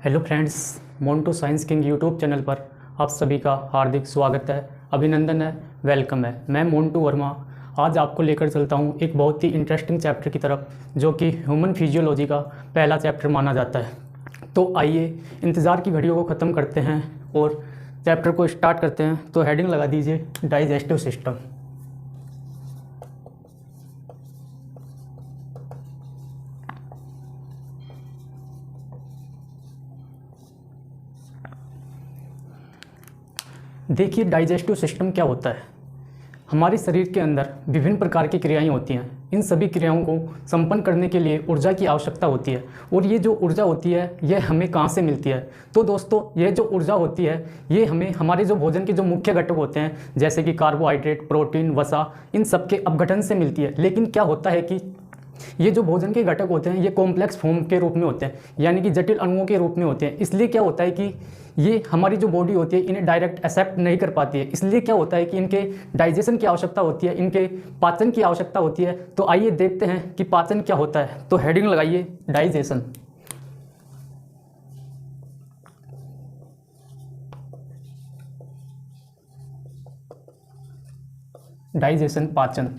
Hello friends, Montu science king YouTube channel पर आप सभी का हार्दिक स्वागत है, अभिनंदन है, वेलकम है। मैं मोंटू वर्मा आज आपको लेकर चलता हूं एक बहुत ही इंटरेस्टिंग चैप्टर की तरफ, जो कि ह्यूमन फिजियोलॉजी का पहला चैप्टर माना जाता है। तो आइए इंतज़ार की घड़ियों को ख़त्म करते हैं और चैप्टर को स्टार्ट करते हैं। तो हेडिंग लगा दीजिए, डाइजेस्टिव सिस्टम। देखिए, डाइजेस्टिव सिस्टम क्या होता है। हमारे शरीर के अंदर विभिन्न प्रकार की क्रियाएं होती हैं। इन सभी क्रियाओं को संपन्न करने के लिए ऊर्जा की आवश्यकता होती है, और ये जो ऊर्जा होती है यह हमें कहाँ से मिलती है। तो दोस्तों, ये जो ऊर्जा होती है ये हमें हमारे जो भोजन के जो मुख्य घटक होते हैं, जैसे कि कार्बोहाइड्रेट, प्रोटीन, वसा, इन सब के अपघटन से मिलती है। लेकिन क्या होता है कि ये जो भोजन के घटक होते हैं ये कॉम्प्लेक्स फॉर्म के रूप में होते हैं, यानी कि जटिल अणुओं के रूप में होते हैं। इसलिए क्या होता है कि ये हमारी जो बॉडी होती है इन्हें डायरेक्ट एक्सेप्ट नहीं कर पाती है। इसलिए क्या होता है कि इनके डाइजेशन की आवश्यकता होती है, इनके पाचन की आवश्यकता होती है। तो आइए देखते हैं कि पाचन क्या होता है। तो हेडिंग लगाइए, डाइजेशन। डाइजेशन, पाचन।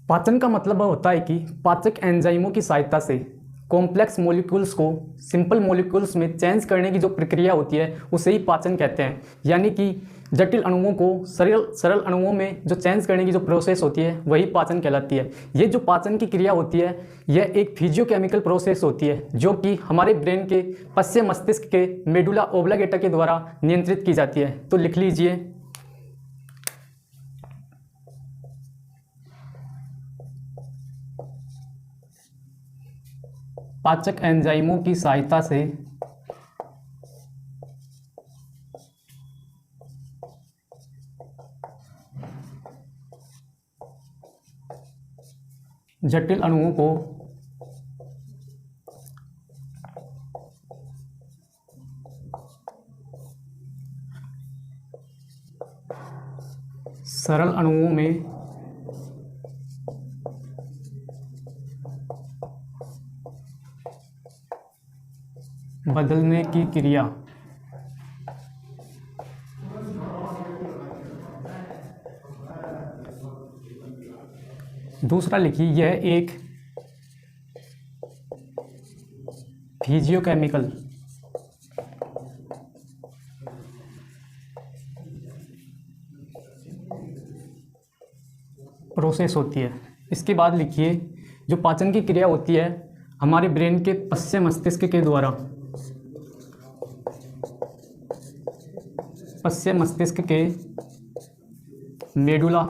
पाचन का मतलब होता है कि पाचक एंजाइमों की सहायता से कॉम्प्लेक्स मॉलिक्यूल्स को सिंपल मॉलिक्यूल्स में चेंज करने की जो प्रक्रिया होती है उसे ही पाचन कहते हैं। यानी कि जटिल अणुओं को सरल सरल अणुओं में जो चेंज करने की जो प्रोसेस होती है वही पाचन कहलाती है। ये जो पाचन की क्रिया होती है यह एक फिजियोकेमिकल प्रोसेस होती है, जो कि हमारे ब्रेन के पश्चिम मस्तिष्क के मेडुला ओब्लांगेटा के द्वारा नियंत्रित की जाती है। तो लिख लीजिए, पाचक एंजाइमों की सहायता से जटिल अणुओं को सरल अणुओं में बदलने की क्रिया दूसरा लिखिए, यह एक फिजियोकेमिकल प्रोसेस होती है। इसके बाद लिखिए, जो पाचन की क्रिया होती है हमारे ब्रेन के पश्चिम मस्तिष्क के द्वारा, पश्चिम मस्तिष्क के मेडुला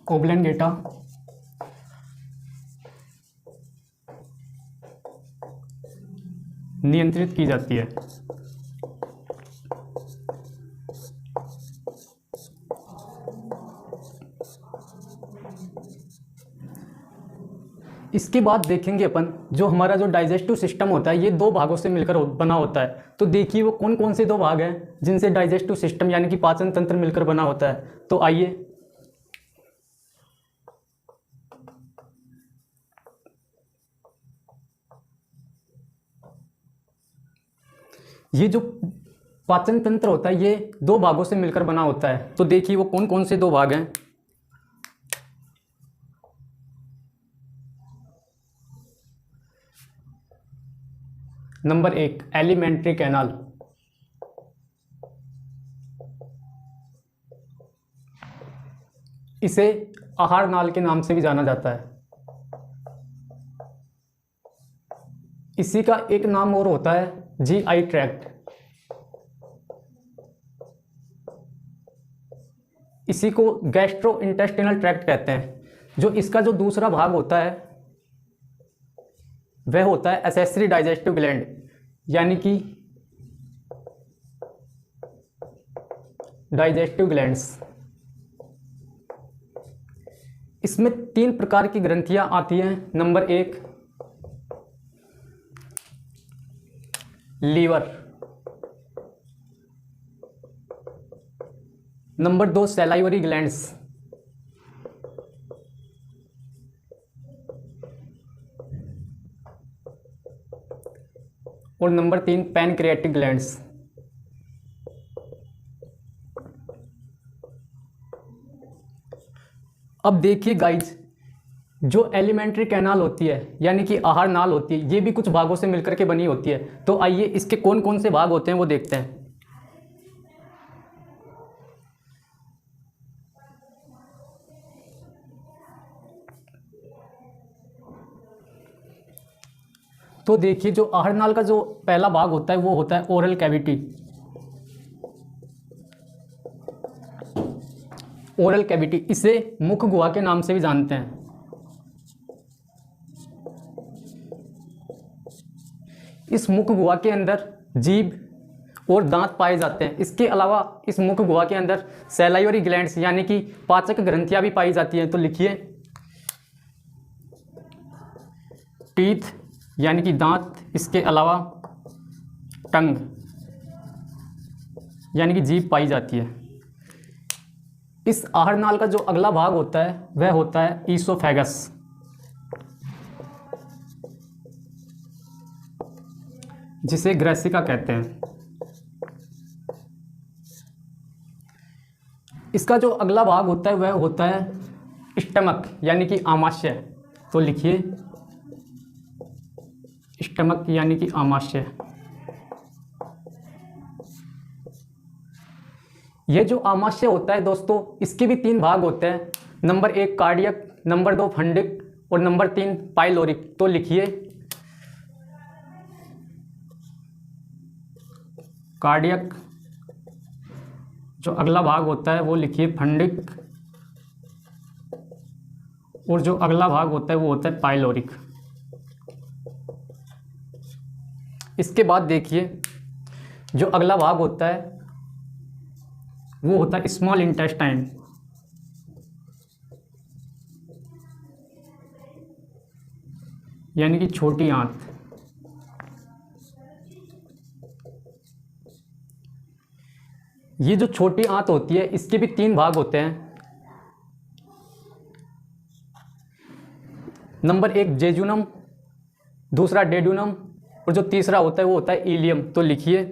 ओब्लांगेटा नियंत्रित की जाती है। इसके बाद देखेंगे अपन, जो हमारा जो डाइजेस्टिव सिस्टम होता है ये दो भागों से मिलकर बना होता है। तो देखिए वो कौन कौन से दो भाग हैं जिनसे डाइजेस्टिव सिस्टम यानी कि पाचन तंत्र मिलकर बना होता है। तो आइए, ये जो पाचन तंत्र होता है ये दो भागों से मिलकर बना होता है। तो देखिए वो कौन कौन से दो भाग हैं। Number 1, alimentary canal. इसे आहार नाल के नाम से भी जाना जाता है। इसी का एक नाम और होता है जीआई ट्रैक्ट। इसी को गैस्ट्रो इंटेस्टिनल ट्रैक्ट कहते हैं। जो इसका जो दूसरा भाग होता है वह होता है एसेसरी डाइजेस्टिव ग्लैंड, यानी कि डाइजेस्टिव ग्लैंड्स। इसमें 3 प्रकार की ग्रंथियां आती हैं। Number 1, liver. Number 2, salivary glands. और नंबर 3 पैनक्रियाटिक ग्लैंड्स। अब देखिए गाइज, जो एलिमेंट्री कैनाल होती है यानी कि आहार नाल होती है, ये भी कुछ भागों से मिलकर के बनी होती है। तो आइए इसके कौन कौन से भाग होते हैं वो देखते हैं। तो देखिए, जो आहार नाल का जो पहला भाग होता है वो होता है ओरल कैविटी। ओरल कैविटी, इसे मुख गुहा के नाम से भी जानते हैं। इस मुख गुहा के अंदर जीभ और दांत पाए जाते हैं। इसके अलावा इस मुख गुहा के अंदर सैलाइवरी ग्लैंड्स यानी कि पाचक ग्रंथियां भी पाई जाती हैं। तो लिखिए, टीथ यानी कि दांत, इसके अलावा टंग यानी कि जीभ पाई जाती है। इस आहार नाल का जो अगला भाग होता है वह होता है ईसोफेगस, जिसे ग्रेसिका कहते हैं। इसका जो अगला भाग होता है वह होता है स्टमक यानी कि आमाशय। तो लिखिए, स्टमक यानी कि आमाशय। यह जो आमाशय होता है दोस्तों, इसके भी 3 भाग होते हैं। नंबर 1 कार्डियक, नंबर 2 फंडिक और नंबर 3 पाइलोरिक। तो लिखिए, कार्डियक, जो अगला भाग होता है वो लिखिए फंडिक, और जो अगला भाग होता है वो होता है पाइलोरिक। इसके बाद देखिए, जो अगला भाग होता है वो होता है स्मॉल इंटेस्टाइन। यानी कि छोटी आंत। ये जो छोटी आंत होती है इसके भी 3 भाग होते हैं। नंबर 1 जेजुनम, दूसरा डेड्यूनम और जो तीसरा होता है वो होता है इलियम। तो लिखिए,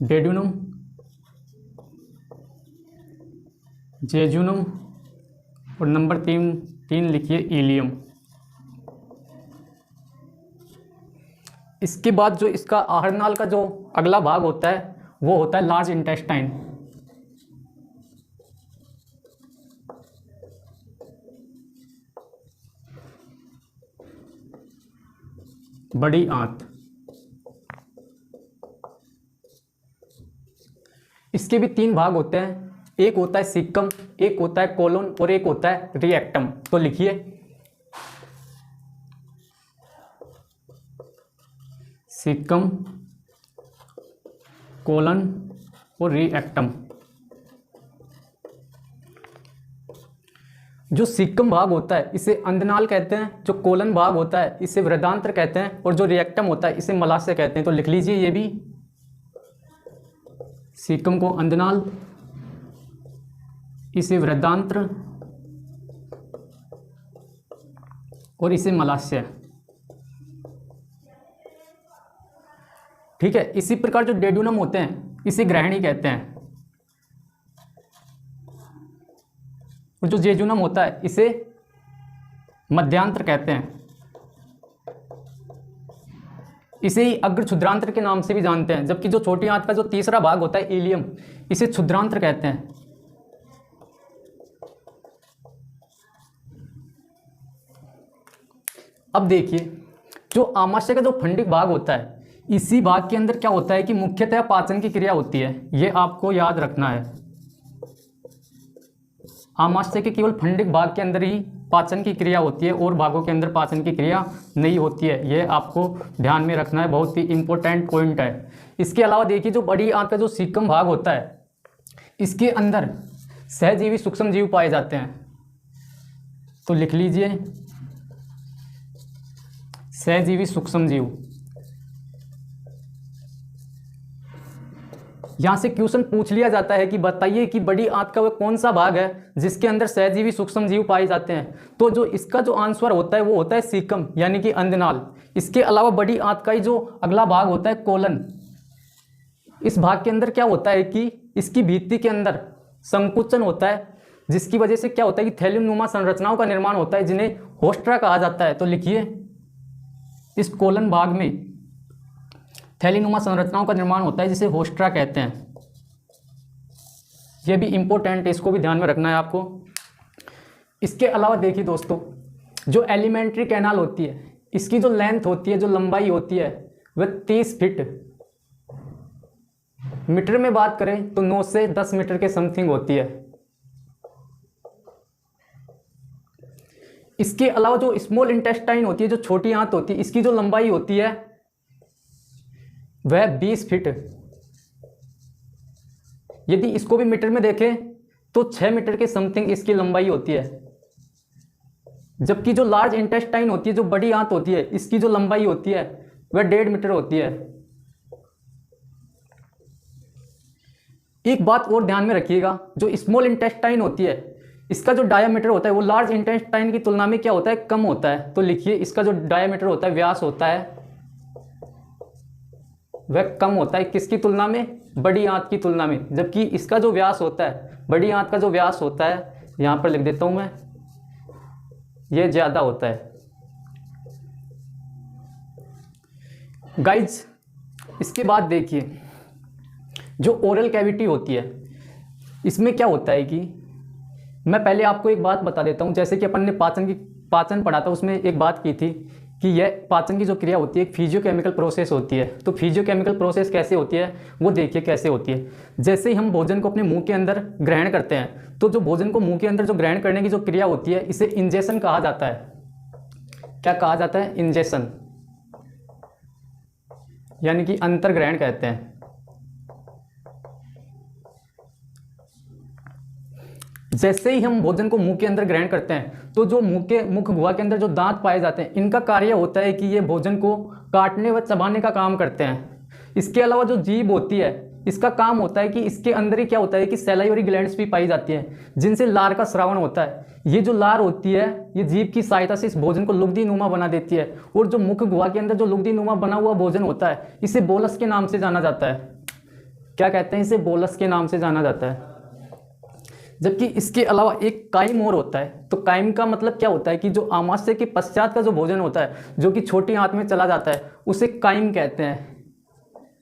डेड्यूनम, जेजुनम और नंबर 3 लिखिए इलियम। इसके बाद जो इसका आहार नाल का जो अगला भाग होता है वो होता है लार्ज इंटेस्टाइन। बड़ी आंत। इसके भी 3 भाग होते हैं। एक होता है सिक्कम, एक होता है कोलोन और एक होता है रिएक्टम। तो लिखिए, सिक्कम, कोलन और रिएक्टम। जो सिक्कम भाग होता है इसे अंधनाल कहते हैं, जो कोलन भाग होता है इसे वृद्धांत्र कहते हैं और जो रिएक्टम होता है इसे मलाशय कहते हैं। तो लिख लीजिए ये भी, सिक्कम को अंधनाल, इसे वृद्धांत्र और इसे मलाशय। ठीक है। इसी प्रकार जो डेड्यूनम होते हैं इसे ग्रहणी कहते हैं और जो जेजुनम होता है इसे मध्यांत्र कहते हैं। इसे ही अग्र क्षुद्रांत्र के नाम से भी जानते हैं। जबकि जो छोटी आंत का जो तीसरा भाग होता है इलियम, इसे क्षुद्रांत्र कहते हैं। अब देखिए, जो आमाशय का जो फंडिक भाग होता है, इसी भाग के अंदर क्या होता है कि मुख्यतः पाचन की क्रिया होती है। ये आपको याद रखना है। आमाशय के केवल फंडिक भाग के अंदर ही पाचन की क्रिया होती है और भागों के अंदर पाचन की क्रिया नहीं होती है। ये आपको ध्यान में रखना है, बहुत ही इंपॉर्टेंट पॉइंट है। इसके अलावा देखिए, जो बड़ी आंत का जो सीकम भाग होता है, इसके अंदर सहजीवी सूक्ष्म जीव पाए जाते हैं। तो लिख लीजिए, सहजीवी सूक्ष्म जीव। यहाँ से क्वेश्चन पूछ लिया जाता है कि बताइए कि बड़ी आंत का वह कौन सा भाग है जिसके अंदर सहजीवी सूक्ष्म जीव पाए जाते हैं। तो जो इसका जो आंसर होता है वो होता है सीकम यानी कि अंधनाल। इसके अलावा बड़ी आंत का ही जो अगला भाग होता है कोलन, इस भाग के अंदर क्या होता है कि इसकी भित्ति के अंदर संकुचन होता है, जिसकी वजह से क्या होता है कि थैलियनुमा संरचनाओं का निर्माण होता है जिन्हें होस्ट्रा कहा जाता है। तो लिखिए इस कोलन भाग में थैलीनुमा संरचनाओं का निर्माण होता है जिसे होस्ट्रा कहते हैं। यह भी इंपॉर्टेंट है, इसको भी ध्यान में रखना है आपको। इसके अलावा देखिए दोस्तों, जो एलिमेंट्री कैनाल होती है इसकी जो लेंथ होती है, जो लंबाई होती है वह 30 फीट, मीटर में बात करें तो 9 से 10 मीटर के समथिंग होती है। इसके अलावा जो स्मॉल इंटेस्टाइन होती है, जो छोटी आंत होती है, इसकी जो लंबाई होती है वह 20 फीट। यदि इसको भी मीटर में देखें तो 6 मीटर के समथिंग इसकी लंबाई होती है। जबकि जो लार्ज इंटेस्टाइन होती है, जो बड़ी आंत होती है, इसकी जो लंबाई होती है वह 1.5 मीटर होती है। एक बात और ध्यान में रखिएगा, जो स्मॉल इंटेस्टाइन होती है इसका जो डायामीटर होता है वो लार्ज इंटेस्टाइन की तुलना में क्या होता है, कम होता है। तो लिखिए इसका जो डायामीटर होता है, व्यास होता है, वह कम होता है किसकी तुलना में, बड़ी आंत की तुलना में। जबकि इसका जो व्यास होता है, बड़ी आंत का जो व्यास होता है, यहाँ पर लिख देता हूँ मैं, यह ज़्यादा होता है। गाइज इसके बाद देखिए, जो ओरल कैविटी होती है इसमें क्या होता है कि मैं पहले आपको एक बात बता देता हूँ। जैसे कि अपन ने पाचन पढ़ा था, उसमें एक बात की थी कि यह पाचन की जो क्रिया होती है एक फिजियोकेमिकल प्रोसेस होती है। तो फिजियोकेमिकल प्रोसेस कैसे होती है वो देखिए कैसे होती है। जैसे ही हम भोजन को अपने मुंह के अंदर ग्रहण करते हैं, तो जो भोजन को मुंह के अंदर जो ग्रहण करने की जो क्रिया होती है इसे इंजेशन कहा जाता है। क्या कहा जाता है, इंजेशन, यानी कि अंतर्ग्रहण कहते हैं। जैसे ही हम भोजन को मुंह के अंदर ग्रहण करते हैं तो जो मुख गुहा के अंदर जो दांत पाए जाते हैं, इनका कार्य होता है कि ये भोजन को काटने व चबाने का काम करते हैं। इसके अलावा जो जीभ होती है इसका काम होता है कि इसके अंदर ही क्या होता है कि सैलाइवरी ग्लैंड्स भी पाई जाती हैं जिनसे लार का स्रावन होता है। ये जो लार होती है ये जीभ की सहायता से इस भोजन को लुगदी नुमा बना देती है। और जो मुख गुहा के अंदर जो लुगदी नुमा बना हुआ भोजन होता है इसे बोलस के नाम से जाना जाता है। क्या कहते हैं, इसे बोलस के नाम से जाना जाता है। जबकि इसके अलावा एक काइम और होता है। तो काइम का मतलब क्या होता है कि जो आमाशय के पश्चात का जो भोजन होता है जो कि छोटी आंत में चला जाता है उसे काइम कहते हैं।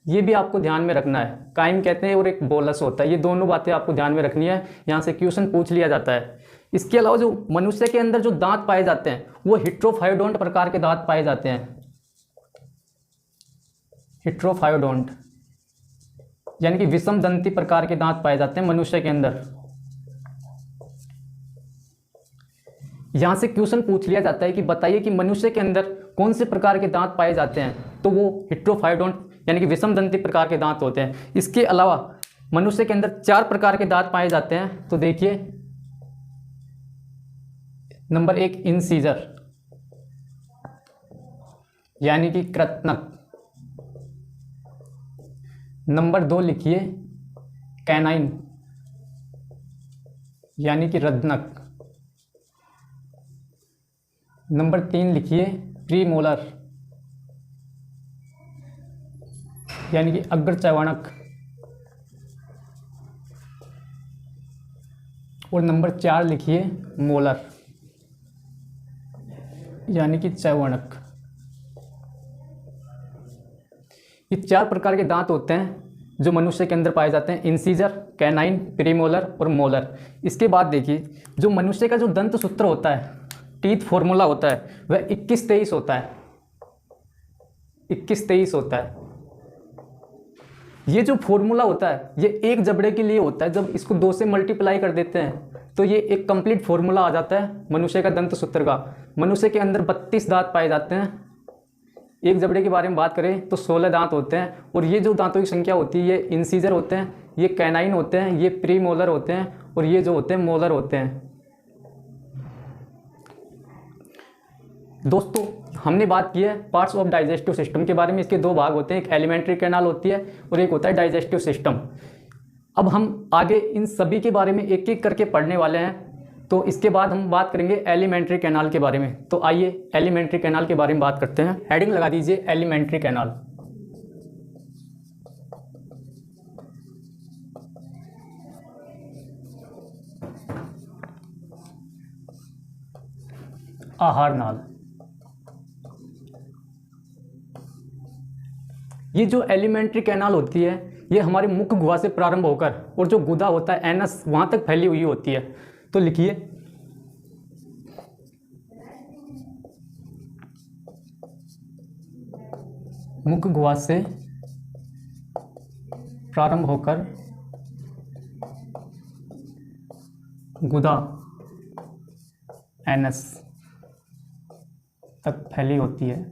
ये भी आपको ध्यान में रखना है, काइम कहते हैं और एक बोलस होता है। ये दोनों बातें आपको ध्यान में रखनी है, यहाँ से क्वेश्चन पूछ लिया जाता है। इसके अलावा जो मनुष्य के अंदर जो दांत पाए जाते हैं वो हिट्रोफायोडोंट प्रकार के दांत पाए जाते हैं। हिट्रोफायोडोंट यानी कि विषम दंती प्रकार के दांत पाए जाते हैं मनुष्य के अंदर। यहाँ से क्वेश्चन पूछ लिया जाता है कि बताइए कि मनुष्य के अंदर कौन से प्रकार के दांत पाए जाते हैं। तो वो हिट्रोफायोडोंट यानी कि विषम दंती प्रकार के दांत होते हैं। इसके अलावा मनुष्य के अंदर 4 प्रकार के दांत पाए जाते हैं। तो देखिए, नंबर 1 इंसीजर यानी कि कृतनक। नंबर 2 लिखिए कैनाइन यानी कि रद्नक। नंबर 3 लिखिए प्रीमोलर यानी कि अग्रचैवर्णक। और नंबर 4 लिखिए मोलर यानी कि चैवर्णक। ये 4 प्रकार के दांत होते हैं जो मनुष्य के अंदर पाए जाते हैं, इंसीजर, कैनाइन, प्रीमोलर और मोलर। इसके बाद देखिए, जो मनुष्य का जो दंत सूत्र होता है, टीथ फॉर्मूला होता है, वह 21-23 होता है। 21-23 होता है। ये जो फॉर्मूला होता है ये एक जबड़े के लिए होता है। जब इसको 2 से मल्टीप्लाई कर देते हैं तो ये एक कंप्लीट फॉर्मूला आ जाता है मनुष्य का दंत सूत्र का। मनुष्य के अंदर 32 दांत पाए जाते हैं। एक जबड़े के बारे में बात करें तो 16 दांत होते हैं। और ये जो दांतों की संख्या होती है ये इंसीजर होते हैं, ये कैनाइन होते हैं, ये प्रीमोलर होते हैं और ये जो होते हैं मोलर होते हैं। दोस्तों, हमने बात की है पार्ट्स ऑफ डाइजेस्टिव सिस्टम के बारे में। इसके दो भाग होते हैं, एक एलिमेंट्री कैनाल होती है और एक होता है डाइजेस्टिव सिस्टम। अब हम आगे इन सभी के बारे में एक एक करके पढ़ने वाले हैं। तो इसके बाद हम बात करेंगे एलिमेंट्री कैनाल के बारे में। तो आइए एलिमेंट्री कैनाल के बारे में बात करते हैं। हेडिंग लगा दीजिए एलिमेंट्री कैनाल। आहार नाल। ये जो एलिमेंट्री कैनाल होती है ये हमारे मुख्य गुहा से प्रारंभ होकर और जो गुदा होता है एनस वहां तक फैली हुई होती है। तो लिखिए मुख्य गुहा से प्रारंभ होकर गुदा एनस तक फैली होती है।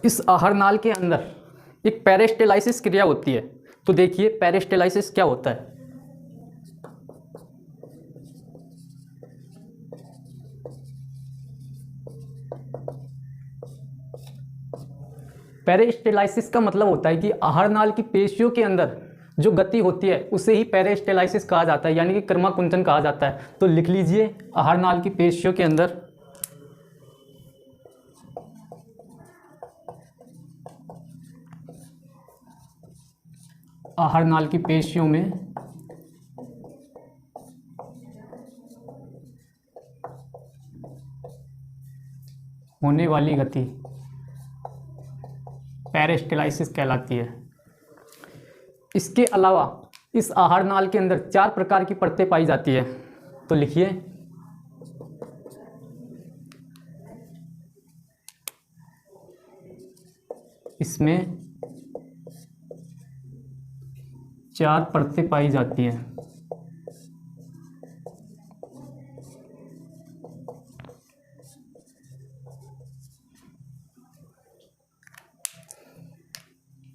इस आहार नाल के अंदर एक पेरिस्टाल्सिस क्रिया होती है। तो देखिए पेरिस्टाल्सिस क्या होता है। पेरिस्टाल्सिस का मतलब होता है कि आहार नाल की पेशियों के अंदर जो गति होती है उसे ही पेरिस्टाल्सिस कहा जाता है, यानी कि क्रमाकुंचन कहा जाता है। तो लिख लीजिए आहार नाल की पेशियों के अंदर आहार नाल की पेशियों में होने वाली गति पेरिस्टाल्सिस कहलाती है। इसके अलावा इस आहार नाल के अंदर 4 प्रकार की परतें पाई जाती है। तो लिखिए इसमें 4 परतें पाई जाती हैं।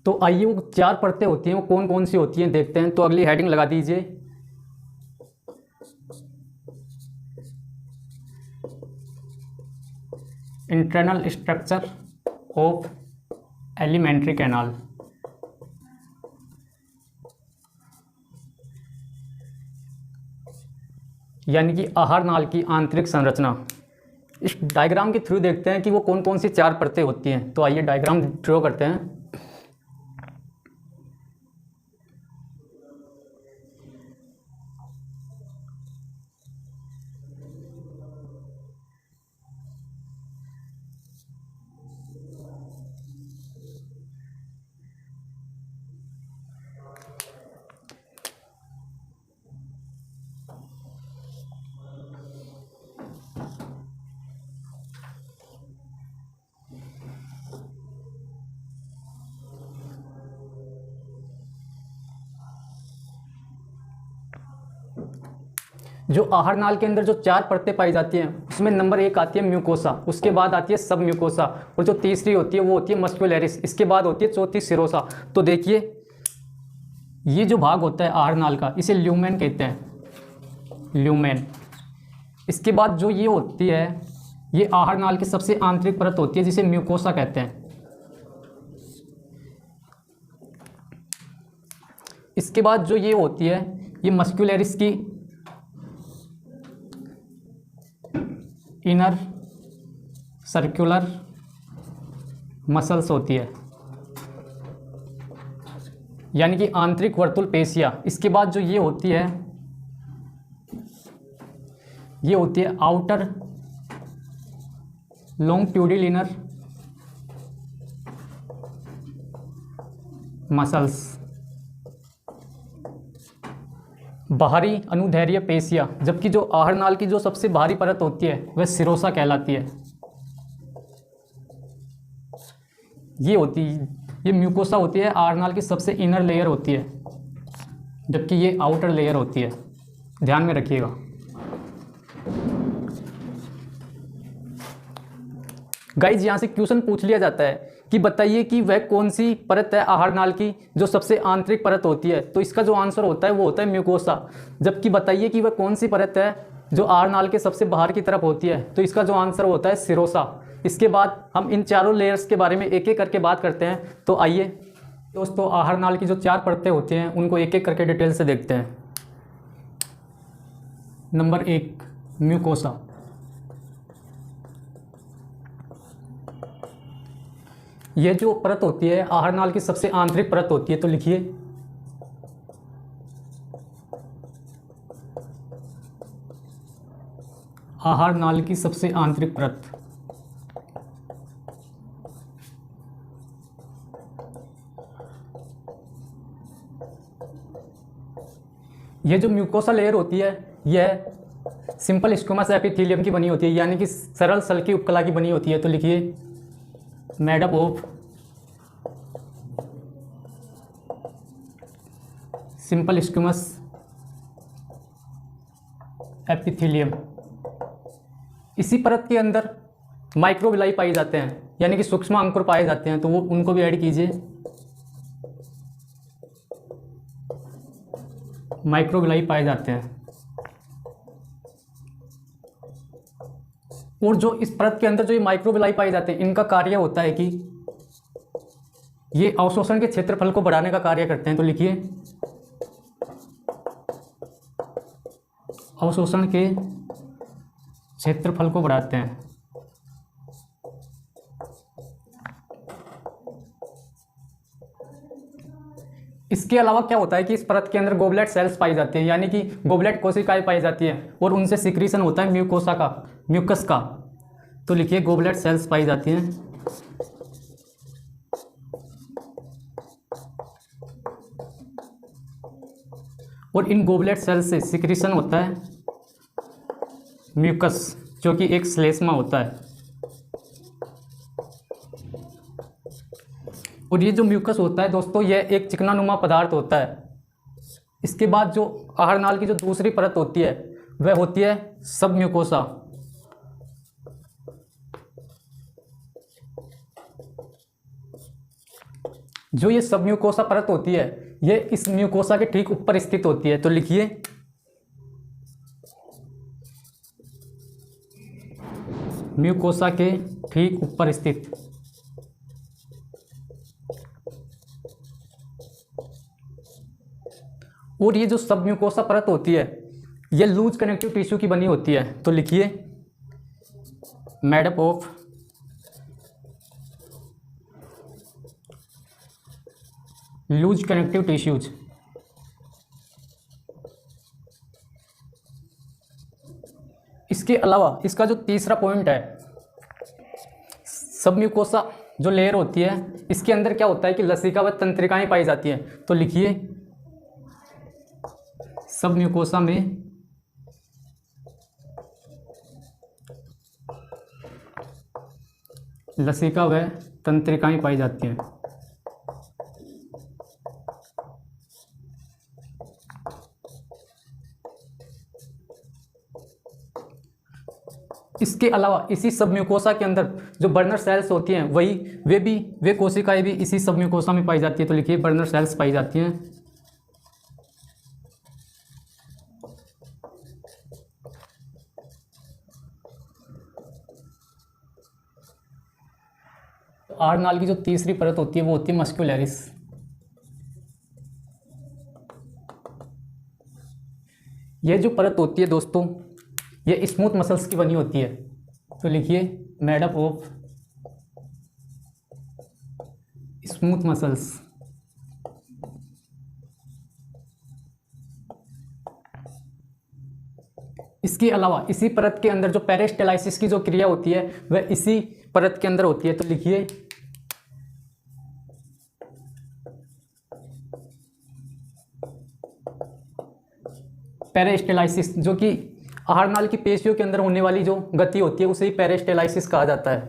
तो आइए वो 4 परतें होती हैं वो कौन कौन सी होती हैं देखते हैं। तो अगली हेडिंग लगा दीजिए internal structure of alimentary canal. यानी कि आहार नाल की आंतरिक संरचना। इस डायग्राम के थ्रू देखते हैं कि वो कौन कौन सी 4 परतें होती हैं। तो आइए डायग्राम ड्रॉ करते हैं। जो आहार नाल के अंदर जो 4 परतें पाई जाती हैं उसमें नंबर 1 आती है म्यूकोसा, उसके बाद आती है सब म्यूकोसा और जो तीसरी होती है वो होती है मस्कुलरिस, इसके बाद होती है चौथी सिरोसा। तो देखिए ये जो भाग होता है आहार नाल का इसे ल्यूमेन कहते हैं, ल्यूमेन। इसके बाद जो ये होती है ये आहार नाल की सबसे आंतरिक परत होती है जिसे म्यूकोसा कहते हैं। इसके बाद जो ये होती है ये मस्कुलरिस की इनर सर्कुलर मसल्स होती है, यानी कि आंतरिक वर्तुल पेशियाँ। इसके बाद जो ये होती है ये होती है आउटर लॉन्गिट्यूडिनल मसल्स, बाहरी अनुदैर्घ्य पेशियाँ। जबकि जो आहार नाल की जो सबसे बाहरी परत होती है वह सिरोसा कहलाती है। ये म्यूकोसा होती है, आहार नाल की सबसे इनर लेयर होती है, जबकि ये आउटर लेयर होती है। ध्यान में रखिएगा। गाइज यहाँ से क्वेश्चन पूछ लिया जाता है कि बताइए कि वह कौन सी परत है आहार नाल की जो सबसे आंतरिक परत होती है। तो इसका जो आंसर होता है वो होता है म्यूकोसा। जबकि बताइए कि वह कौन सी परत है जो आहार नाल के सबसे बाहर की तरफ होती है। तो इसका जो आंसर होता है सिरोसा। इसके बाद हम इन चारों लेयर्स के बारे में एक एक करके बात करते हैं। तो आइए दोस्तों, आहार नाल की जो 4 परतें होती हैं उनको एक एक करके डिटेल से देखते हैं। Number 1, mucosa. ये जो परत होती है आहार नाल की सबसे आंतरिक परत होती है। तो लिखिए आहार नाल की सबसे आंतरिक परत। ये जो म्यूकोसा लेयर होती है यह सिंपल स्क्विमस एपिथेलियम की बनी होती है, यानी कि सरल सल की उपकला की बनी होती है। तो लिखिए made up of simple squamous epithelium. इसी परत के अंदर माइक्रोविलाई पाए जाते हैं, यानी कि सूक्ष्म अंकुर पाए जाते हैं। तो वो उनको भी ऐड कीजिए। माइक्रोविलाई पाए जाते हैं। और जो इस परत के अंदर जो ये माइक्रोविलाई पाए जाते हैं इनका कार्य होता है कि ये अवशोषण के क्षेत्रफल को बढ़ाने का कार्य करते हैं। तो लिखिए अवशोषण के क्षेत्रफल को बढ़ाते हैं। इसके अलावा क्या होता है कि इस परत के अंदर गोबलेट सेल्स पाई जाती हैं, यानी कि गोबलेट कोशिकाएं पाई जाती हैं और उनसे सिक्रीशन होता है म्यूकोसा का, म्यूकस का। तो लिखिए गोबलेट सेल्स पाई जाती हैं। और इन गोबलेट सेल्स से सिक्रीशन होता है म्यूकस, जो कि एक श्लेष्मा होता है। और ये जो म्यूकस होता है दोस्तों, यह एक चिकनानुमा पदार्थ होता है। इसके बाद जो आहार नाल की जो दूसरी परत होती है वह होती है सब म्यूकोसा। जो ये सब म्यूकोसा परत होती है ये इस म्यूकोसा के ठीक ऊपर स्थित होती है। तो लिखिए म्यूकोसा के ठीक ऊपर स्थित। और ये जो सब म्यूकोसा परत होती है ये लूज कनेक्टिव टिश्यू की बनी होती है। तो लिखिए made up of loose connective tissues. इसके अलावा इसका जो तीसरा पॉइंट है, सब म्यूकोसा जो लेयर होती है इसके अंदर क्या होता है कि लसिका व तंत्रिकाएं पाई जाती हैं। तो लिखिए सब म्यूकोसा में लसिका व तंत्रिकाएं पाई जाती हैं। इसके अलावा इसी सब म्यूकोसा के अंदर जो बर्नर सेल्स होती हैं वे कोशिकाएं भी इसी सब म्यूकोसा में पाई जाती है। तो लिखिए बर्नर सेल्स पाई जाती हैं। आहार नाल की जो तीसरी परत होती है वो होती है मस्क्यूलरिस। यह जो परत होती है दोस्तों ये स्मूथ मसल्स की बनी होती है। तो लिखिए made up of smooth muscles. इसके अलावा इसी परत के अंदर जो पेरिस्टाल्सिस की जो क्रिया होती है वह इसी परत के अंदर होती है। तो लिखिए पेरिस्टाल्सिस, जो कि आहार नाल की पेशियों के अंदर होने वाली जो गति होती है उसे ही पेरिस्टाल्सिस कहा जाता है।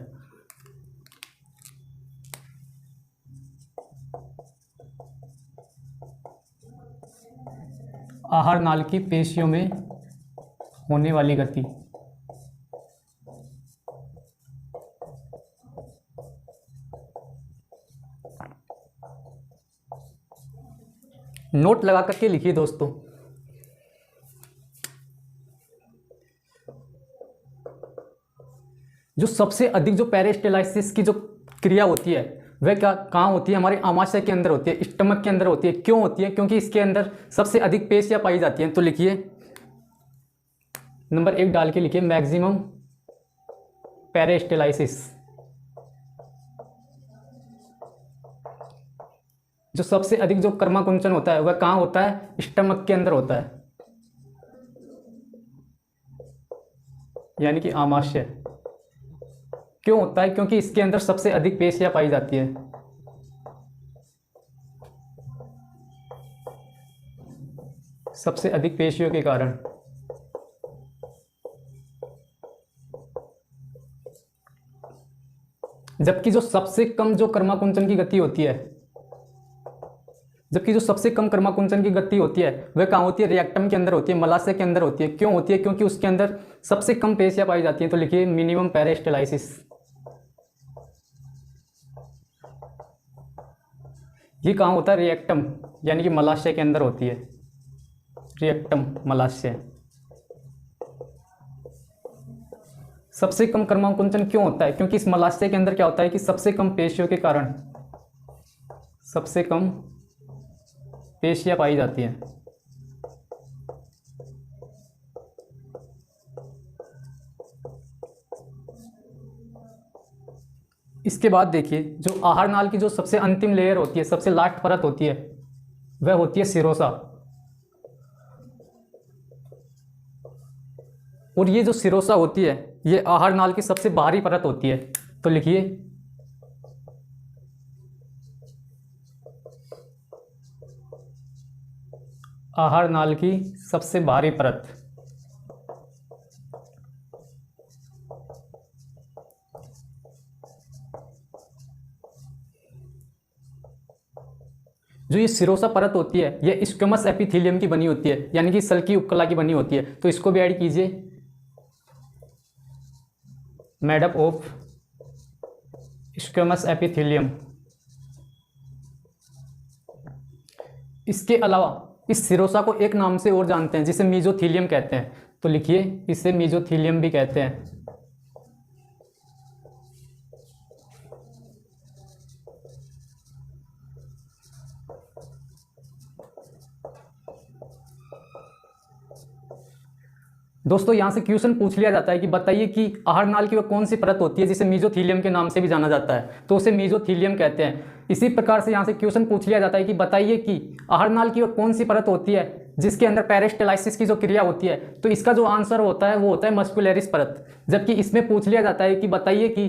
आहार नाल की पेशियों में होने वाली गति। नोट लगा करके लिखिए दोस्तों। जो सबसे अधिक जो पेरिस्टाल्सिस की जो क्रिया होती है वह क्या कहाँ होती है? हमारे आमाशय के अंदर होती है, स्टमक के अंदर होती है। क्यों होती है? क्योंकि इसके अंदर सबसे अधिक पेशियां पाई जाती हैं। तो लिखिए नंबर 1 डाल के लिखिए मैक्सिमम पेरिस्टाल्सिस। जो सबसे अधिक जो कर्माकुंचन होता है वह कहाँ होता है? स्टमक के अंदर होता है, यानी कि आमाशय। क्यों होता है? क्योंकि इसके अंदर सबसे अधिक पेशियां पाई जाती है। सबसे अधिक पेशियों के कारण। जबकि जो सबसे कम जो कर्माकुंचन की गति होती है, वह कहाँ होती है? रिएक्टम के अंदर होती है, मलाशय के अंदर होती है। क्यों होती है? क्योंकि उसके अंदर सबसे कम पेशियां पाई जाती हैं। तो लिखिए मिनिमम पेरिस्टाल्सिस। ये कहाँ होता है? रिएक्टम, यानी कि मलाशय के अंदर होती है। रिएक्टम, मलाशय। सबसे कम कर्माकुंचन क्यों होता है? क्योंकि इस मलाशय के अंदर क्या होता है कि सबसे कम पेशियों के कारण सबसे कम पेशियां पाई जाती हैं। इसके बाद देखिए जो आहार नाल की जो सबसे अंतिम लेयर होती है, सबसे लास्ट परत होती है, वह होती है सिरोसा। और ये जो सिरोसा होती है ये आहार नाल की सबसे बाहरी परत होती है। तो लिखिए आहार नाल की सबसे बाहरी परत। जो ये सिरोसा परत होती है ये स्क्वैमस एपिथेलियम की बनी होती है, यानी कि सल की उपकला की बनी होती है। तो इसको भी ऐड कीजिए, made up of squamous epithelium. इसके अलावा इस सिरोसा को एक नाम से और जानते हैं जिसे मीजोथीलियम कहते हैं। तो लिखिए इसे मीजोथीलियम भी कहते हैं। दोस्तों यहाँ से क्वेश्चन पूछ लिया जाता है कि बताइए कि आहार नाल की वह कौन सी परत होती है जिसे मीजोथीलियम के नाम से भी जाना जाता है, तो उसे मीजोथीलियम कहते हैं। इसी प्रकार से यहाँ से क्वेश्चन पूछ लिया जाता है कि बताइए कि आहार नाल की वह कौन सी परत होती है जिसके अंदर पेरिस्टाल्सिस की जो क्रिया होती है, तो इसका जो आंसर होता है वो होता है मस्कुलरिस परत। जबकि इसमें पूछ लिया जाता है कि बताइए कि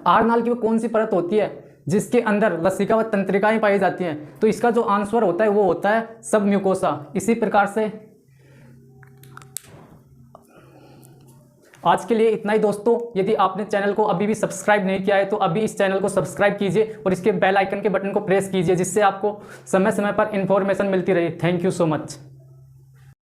आहार नाल की वह कौन सी परत होती है जिसके अंदर लसिका व तंत्रिकाएं पाई जाती हैं, तो इसका जो आंसर होता है वो होता है सब म्यूकोसा। इसी प्रकार से आज के लिए इतना ही दोस्तों। यदि आपने चैनल को अभी भी सब्सक्राइब नहीं किया है तो अभी इस चैनल को सब्सक्राइब कीजिए और इसके बेल आइकन के बटन को प्रेस कीजिए, जिससे आपको समय समय पर इंफॉर्मेशन मिलती रहे। Thank you so much.